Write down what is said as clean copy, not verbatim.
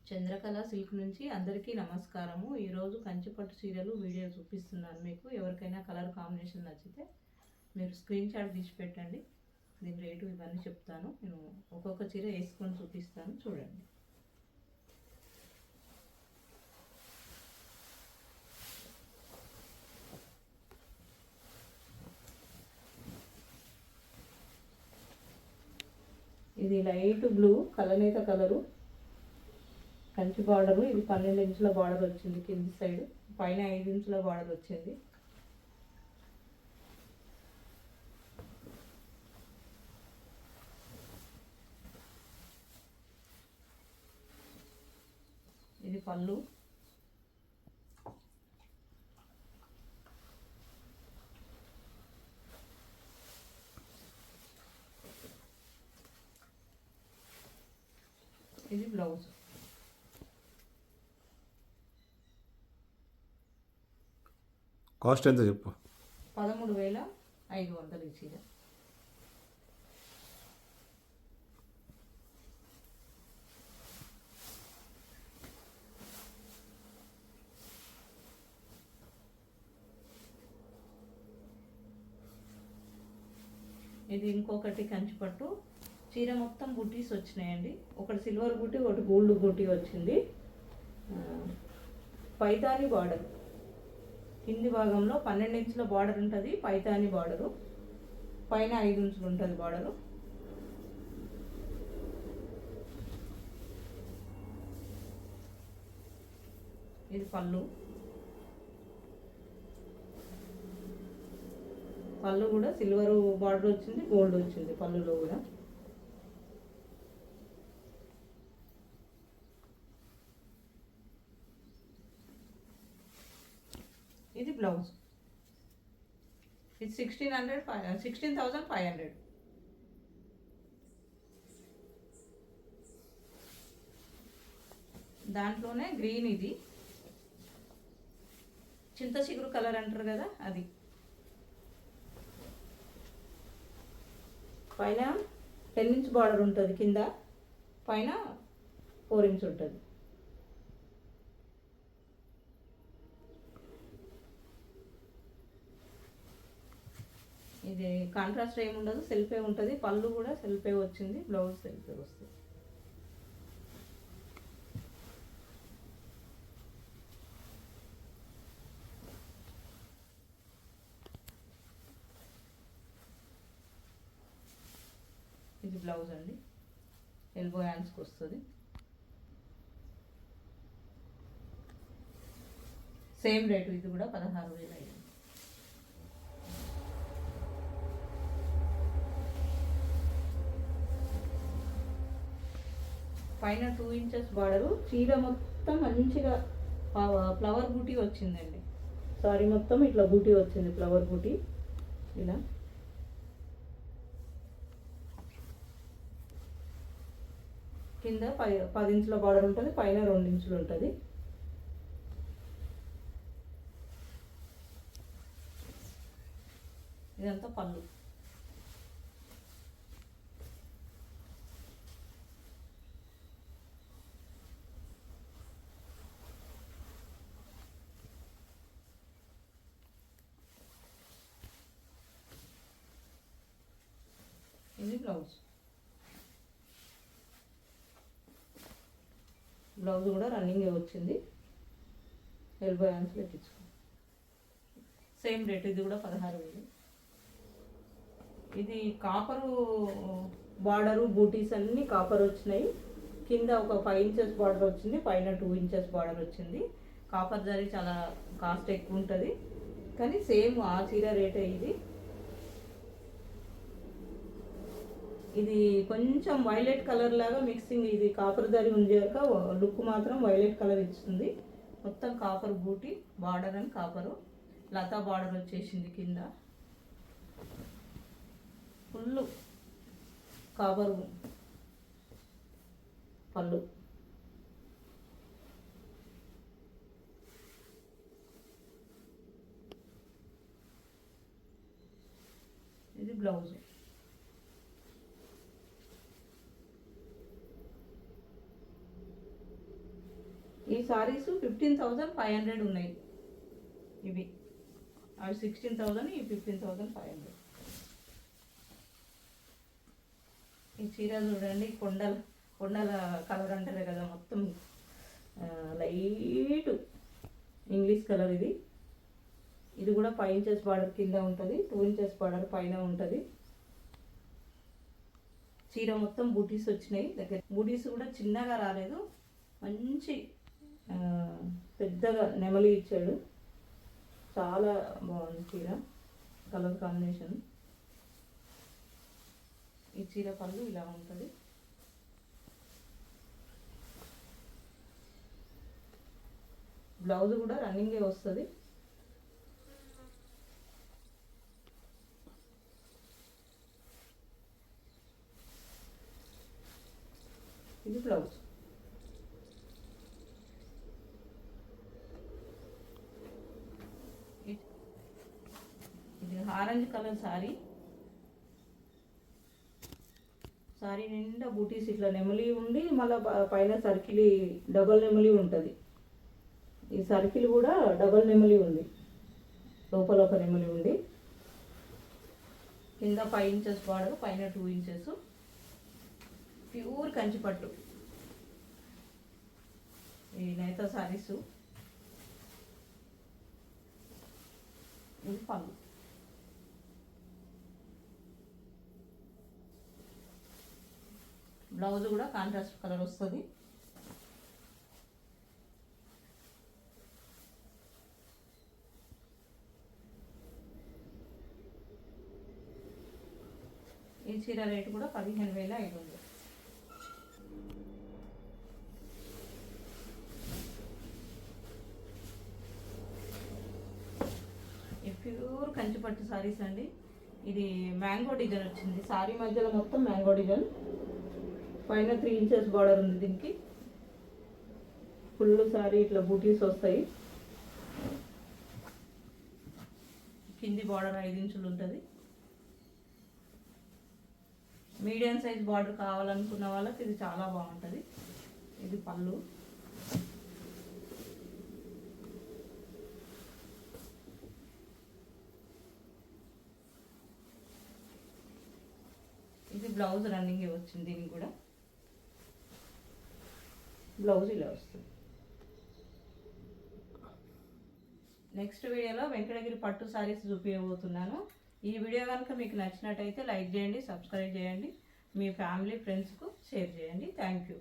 Chandrakala silk నుంచి అందరికీ నమస్కారము. ఈరోజు కంచిపట్టు చీరలు వీడియో చూపిస్తున్నాను మీకు. ఎవరికైనా కలర్ కాంబినేషన్ నచ్చితే మీరు స్క్రీన్ షాట్ తీసి పెట్టండి. దీని రేటు ఇవన్నీ చెప్తాను. నేను ఒక్కొక్క చీర వేసుకొని చూపిస్తాను, చూడండి. ఇది లైట్ బ్లూ కలనేత కలరు, కంచి బార్డరు. ఇది 12 ఇంచుల బార్డర్ వచ్చింది కింది సైడ్, పైన 5 ఇంచుల బార్డర్ వచ్చింది. ఇది పళ్ళు. ఇది బ్లౌజ్. కాస్ట్ ఎంత చెప్పు? 13,500 ఈ చీర. ఇది ఇంకొకటి కంచిపట్టు చీర, మొత్తం బుటీస్ వచ్చినాయండి. ఒకటి సిల్వర్ బుటీ, ఒకటి గోల్డ్ బుటీ వచ్చింది. పైతాని బార్డర్ కింది భాగంలో 12 ఇంచుల బార్డర్ ఉంటుంది. పైతాని బార్డరు, పైన 5 ఇంచులు ఉంటుంది బార్డరు. ఇది పళ్ళు. పళ్ళు కూడా సిల్వర్ బార్డర్ వచ్చింది, గోల్డ్ వచ్చింది పళ్ళులో కూడా. ఇది బ్లౌజ్. ఇది 16,500. దాంట్లోనే గ్రీన్, ఇది చింత చిగురు కలర్ అంటారు కదా అది. పైన 10 ఇంచ్ బార్డర్ ఉంటుంది, కింద పైన 4 ఇంచ్ ఉంటుంది. ఇది కాంట్రాస్ట్ ఏముండదు, సెల్ఫే ఉంటుంది. పళ్ళు కూడా సెల్ఫే వచ్చింది, బ్లౌజ్ సెల్ఫే వస్తుంది. ఇది బ్లౌజ్ అండి, ఎల్బో హ్యాండ్స్కి వస్తుంది. సేమ్ రేటు, ఇది కూడా 16,500. పైన 2 ఇంచెస్ బార్డరు. చీర మొత్తం మంచిగా ఫ్లవర్ బూటీ వచ్చిందండి. సారీ, మొత్తం ఇట్లా బూటీ వచ్చింది, ఫ్లవర్ బూటీ ఇలా. కింద 10 ఇంచుల బార్డర్ ఉంటుంది, పైన 2 ఇంచులు ఉంటుంది. ఇదంతా పళ్ళు. ఇది బ్లౌజ్. బ్లౌజ్ కూడా రన్నింగ్ వచ్చింది, ఎల్బో హ్యాండ్స్లో ఎక్కించుకో. సేమ్ రేట్, ఇది కూడా 16,000. ఇది కాపరు బార్డరు, బూటీస్ అన్నీ కాపర్ వచ్చినాయి. కింద ఒక 5 ఇంచెస్ బార్డర్ వచ్చింది, పైన 2 ఇంచెస్ బార్డర్ వచ్చింది. కాపర్ జరీ చాలా కాస్ట్ ఎక్కువ ఉంటుంది, కానీ సేమ్ ఆ చీర రేటే ఇది. ఇది కొంచెం వైలెట్ కలర్ లాగా మిక్సింగ్. ఇది కాపర్ జరీ ఉంచాక లుక్ మాత్రం వైలెట్ కలర్ ఇస్తుంది. మొత్తం కాపర్ బూటీ, బార్డర్ అని కాపరు, లతా బార్డర్ వచ్చేసింది కింద. ఫుల్ కాపర్ పళ్ళు. ఇది బ్లౌజ్. ఈ సారీస్ 15,500 ఉన్నాయి. ఇవి అవి 16,000, ఈ 15,500. ఈ చీర చూడండి, కొండల కలర్ అంటారు కదా, మొత్తం లైట్ ఇంగ్లీష్ కలర్. ఇది కూడా 5 ఇంచెస్ బార్డర్ కింద ఉంటుంది, 2 ఇంచెస్ బార్డర్ పైన ఉంటుంది. చీర మొత్తం బూటీస్ వచ్చినాయి. దగ్గర బూటీస్ కూడా చిన్నగా రాలేదు, మంచి పెద్దగా నెమలి ఇచ్చాడు. చాలా బాగుంది చీర, కలర్ కాంబినేషన్. ఈ చీర పళ్ళు ఇలా ఉంటుంది. బ్లౌజ్ కూడా రన్నింగే వస్తుంది. ఇది బ్లౌజ్. ఇది ఆరెంజ్ కలర్ సారీ. సారీ నిండా బూటీస్ ఇట్లా నెమలి ఉండి మళ్ళీ పైన సర్కిల్ డబల్ నెమలి ఉంటుంది. ఈ సర్కిల్ కూడా డబల్ నెమలి ఉంది, లోపల ఒక నెమలి ఉంది. కింద 5 ఇంచెస్ బార్డర్, పైన 2 ఇంచెస్. ప్యూర్ కంచిపట్టు. ఈ నేత సారీస్. ఇది పళ్ళు. బ్లౌజ్ కూడా కాంట్రాస్ట్ కలర్ వస్తుంది. ఈ చీర రేటు కూడా 15,500. ఈ ప్యూర్ కంచిపట్టు సారీస్ అండి. ఇది మ్యాంగో డిజైన్ వచ్చింది. సారీ మధ్యలో మొత్తం మ్యాంగో డిజైన్, పైన 3 ఇంచెస్ బార్డర్ ఉంది. దీనికి ఫుల్ సారీ ఇట్లా బూటీస్ వస్తాయి. కింది బార్డర్ 5 ఇంచులు ఉంటుంది. మీడియం సైజ్ బార్డర్ కావాలనుకున్న వాళ్ళకి ఇది చాలా బాగుంటుంది. ఇది పళ్ళు. ఇది బ్లౌజ్ రన్నింగ్ వచ్చింది. దీనికి కూడా బ్లౌజ్ ఇలా వస్తుంది. నెక్స్ట్ వీడియోలో వెంకటగిరి పట్టు సారీస్ చూపించబోతున్నాను. ఈ వీడియో కనుక మీకు నచ్చినట్టయితే లైక్ చేయండి, సబ్స్క్రైబ్ చేయండి, మీ ఫ్యామిలీ ఫ్రెండ్స్కు షేర్ చేయండి. Thank you.